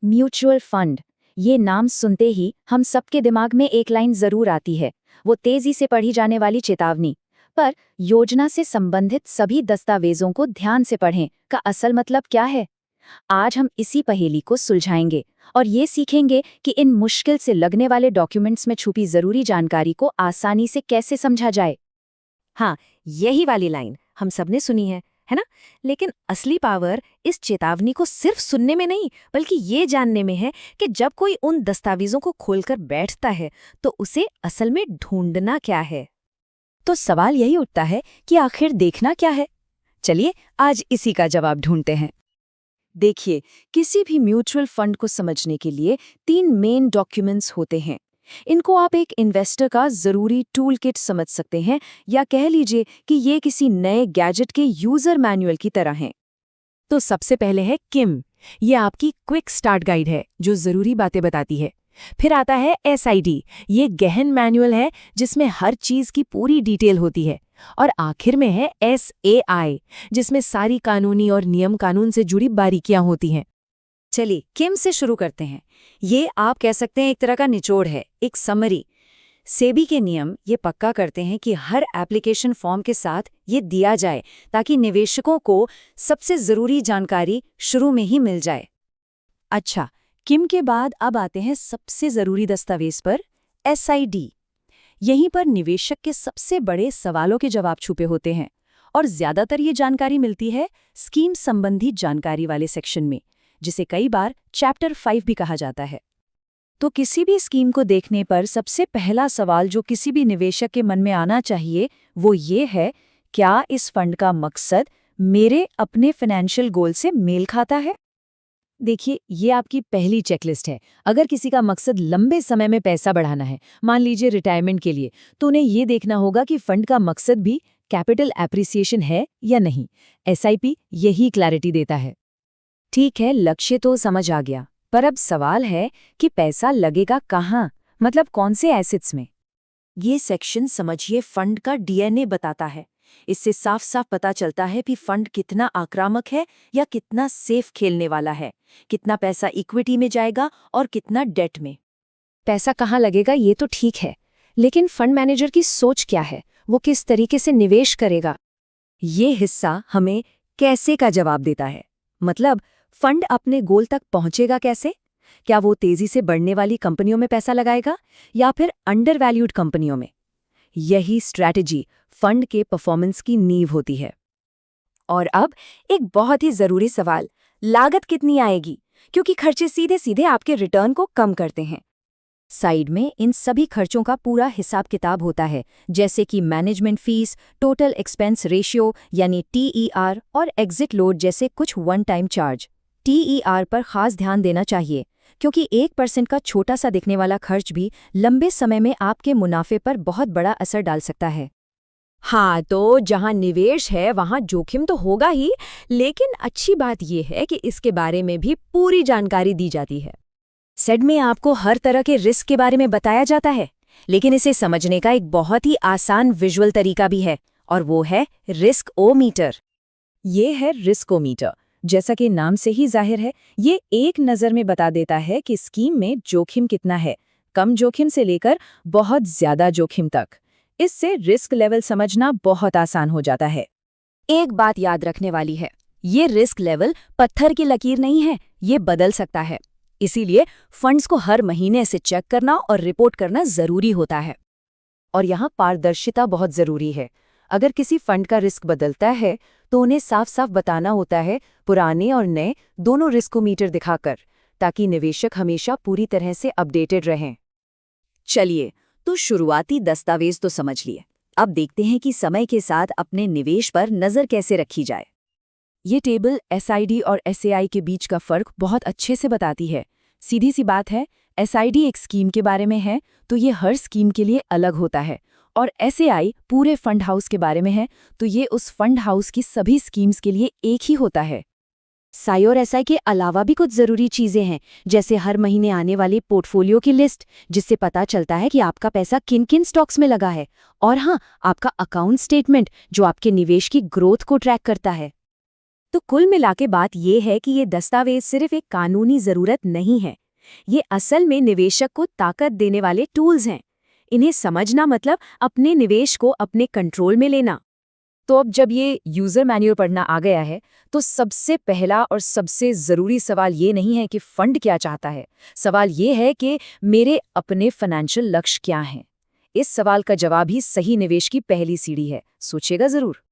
Mutual fund. ये नाम सुनते ही हम सबके दिमाग में एक लाइन जरूर आती है, वो तेजी से पढ़ी जाने वाली चेतावनी। पर योजना से संबंधित सभी दस्तावेजों को ध्यान से पढ़ें का असल मतलब क्या है? आज हम इसी पहेली को सुलझाएंगे और ये सीखेंगे कि इन मुश्किल से लगने वाले डॉक्यूमेंट्स में छुपी जरूरी जानकारी को आसानी से कैसे समझा जाए। हाँ, यही वाली लाइन हम सबने सुनी है ना? लेकिन असली पावर इस चेतावनी को सिर्फ सुनने में नहीं, बल्कि ये जानने में है कि जब कोई उन दस्तावेजों को खोलकर बैठता है तो उसे असल में ढूंढना क्या है। तो सवाल यही उठता है कि आखिर देखना क्या है? चलिए आज इसी का जवाब ढूंढते हैं। देखिए, किसी भी म्यूचुअल फंड को समझने के लिए 3 मेन डॉक्यूमेंट्स होते हैं। इनको आप एक इन्वेस्टर का जरूरी टूल किट समझ सकते हैं, या कह लीजिए कि ये किसी नए गैजेट के यूजर मैनुअल की तरह हैं। तो सबसे पहले है किम। ये आपकी क्विक स्टार्ट गाइड है जो जरूरी बातें बताती है। फिर आता है एसआईडी। ये गहन मैनुअल है जिसमें हर चीज की पूरी डिटेल होती है। और आखिर में है एसएआई, जिसमें सारी कानूनी और नियम कानून से जुड़ी बारीकियां होती हैं। चलिए किम से शुरू करते हैं। ये आप कह सकते हैं एक तरह का निचोड़ है, एक समरी। सेबी के नियम ये पक्का करते हैं कि हर एप्लीकेशन फॉर्म के साथ ये दिया जाए ताकि निवेशकों को सबसे जरूरी जानकारी शुरू में ही मिल जाए। अच्छा, किम के बाद अब आते हैं सबसे जरूरी दस्तावेज पर, एसआईडी। यहीं पर निवेशक के सबसे बड़े सवालों के जवाब छुपे होते हैं और ज्यादातर ये जानकारी मिलती है स्कीम संबंधी जानकारी वाले सेक्शन में, जिसे कई बार चैप्टर 5 भी कहा जाता है। तो किसी भी स्कीम को देखने पर सबसे पहला सवाल जो किसी भी निवेशक के मन में आना चाहिए वो ये है, क्या इस फंड का मकसद मेरे अपने फाइनेंशियल गोल से मेल खाता है? देखिए, ये आपकी पहली चेकलिस्ट है। अगर किसी का मकसद लंबे समय में पैसा बढ़ाना है, मान लीजिए रिटायरमेंट के लिए, तो उन्हें ये देखना होगा कि फंड का मकसद भी कैपिटल एप्रिसिएशन है या नहीं। एसआईपी यही क्लैरिटी देता है। ठीक है, लक्ष्य तो समझ आ गया, पर अब सवाल है कि पैसा लगेगा कहाँ, मतलब कौन से एसेट्स में? ये सेक्शन समझिए फंड का डीएनए बताता है। इससे साफ साफ पता चलता है कि फंड कितना आक्रामक है या कितना सेफ खेलने वाला है, कितना पैसा इक्विटी में जाएगा और कितना डेट में। पैसा कहाँ लगेगा ये तो ठीक है, लेकिन फंड मैनेजर की सोच क्या है, वो किस तरीके से निवेश करेगा? ये हिस्सा हमें कैसे का जवाब देता है। मतलब फंड अपने गोल तक पहुंचेगा कैसे? क्या वो तेजी से बढ़ने वाली कंपनियों में पैसा लगाएगा या फिर अंडरवैल्यूड कंपनियों में? यही स्ट्रैटेजी फंड के परफॉर्मेंस की नींव होती है। और अब एक बहुत ही जरूरी सवाल, लागत कितनी आएगी? क्योंकि खर्चे सीधे सीधे आपके रिटर्न को कम करते हैं। साइड में इन सभी खर्चों का पूरा हिसाब किताब होता है, जैसे कि management fees, total expense ratio यानी टीईआर और एग्जिट लोड जैसे कुछ वन टाइम चार्ज। टीईआर पर खास ध्यान देना चाहिए, क्योंकि 1% का छोटा सा दिखने वाला खर्च भी लंबे समय में आपके मुनाफे पर बहुत बड़ा असर डाल सकता है। हाँ, तो जहाँ निवेश है वहाँ जोखिम तो होगा ही, लेकिन अच्छी बात यह है कि इसके बारे में भी पूरी जानकारी दी जाती है। सेड में आपको हर तरह के रिस्क के बारे में बताया जाता है, लेकिन इसे समझने का एक बहुत ही आसान विजुअल तरीका भी है, और वो है रिस्क-ओ-मीटर। ये है रिस्क-ओ-मीटर। जैसा कि नाम से ही जाहिर है, ये एक नज़र में बता देता है कि स्कीम में जोखिम कितना है, कम जोखिम से लेकर बहुत ज्यादा जोखिम तक। इससे रिस्क लेवल समझना बहुत आसान हो जाता है। एक बात याद रखने वाली है, ये रिस्क लेवल पत्थर की लकीर नहीं है, ये बदल सकता है। इसीलिए फंड्स को हर महीने से चेक करना और रिपोर्ट करना जरूरी होता है। और यहाँ पारदर्शिता बहुत जरूरी है। अगर किसी फंड का रिस्क बदलता है तो उन्हें साफ साफ बताना होता है, पुराने और नए दोनों रिस्कोमीटर दिखाकर, ताकि निवेशक हमेशा पूरी तरह से अपडेटेड रहें। चलिए, तो शुरुआती दस्तावेज तो समझ लिए, अब देखते हैं कि समय के साथ अपने निवेश पर नजर कैसे रखी जाए। ये टेबल एसआईडी और एसएआई के बीच का फर्क बहुत अच्छे से बताती है। सीधी सी बात है, एसआईडी एक स्कीम के बारे में है तो ये हर स्कीम के लिए अलग होता है, और एसएआई पूरे फंड हाउस के बारे में है तो ये उस फंड हाउस की सभी स्कीम्स के लिए एक ही होता है। साई और एसआई के अलावा भी कुछ जरूरी चीजें हैं, जैसे हर महीने आने वाली पोर्टफोलियो की लिस्ट, जिससे पता चलता है कि आपका पैसा किन किन स्टॉक्स में लगा है, और हाँ, आपका अकाउंट स्टेटमेंट जो आपके निवेश की ग्रोथ को ट्रैक करता है। तो कुल मिला के बात ये है कि ये दस्तावेज सिर्फ एक कानूनी जरूरत नहीं है, ये असल में निवेशक को ताकत देने वाले टूल्स हैं। इन्हें समझना मतलब अपने निवेश को अपने कंट्रोल में लेना। तो अब जब ये यूजर मैन्युअल पढ़ना आ गया है, तो सबसे पहला और सबसे ज़रूरी सवाल ये नहीं है कि फंड क्या चाहता है। सवाल ये है कि मेरे अपने फाइनेंशियल लक्ष्य क्या हैं। इस सवाल का जवाब ही सही निवेश की पहली सीढ़ी है। सोचिएगा ज़रूर।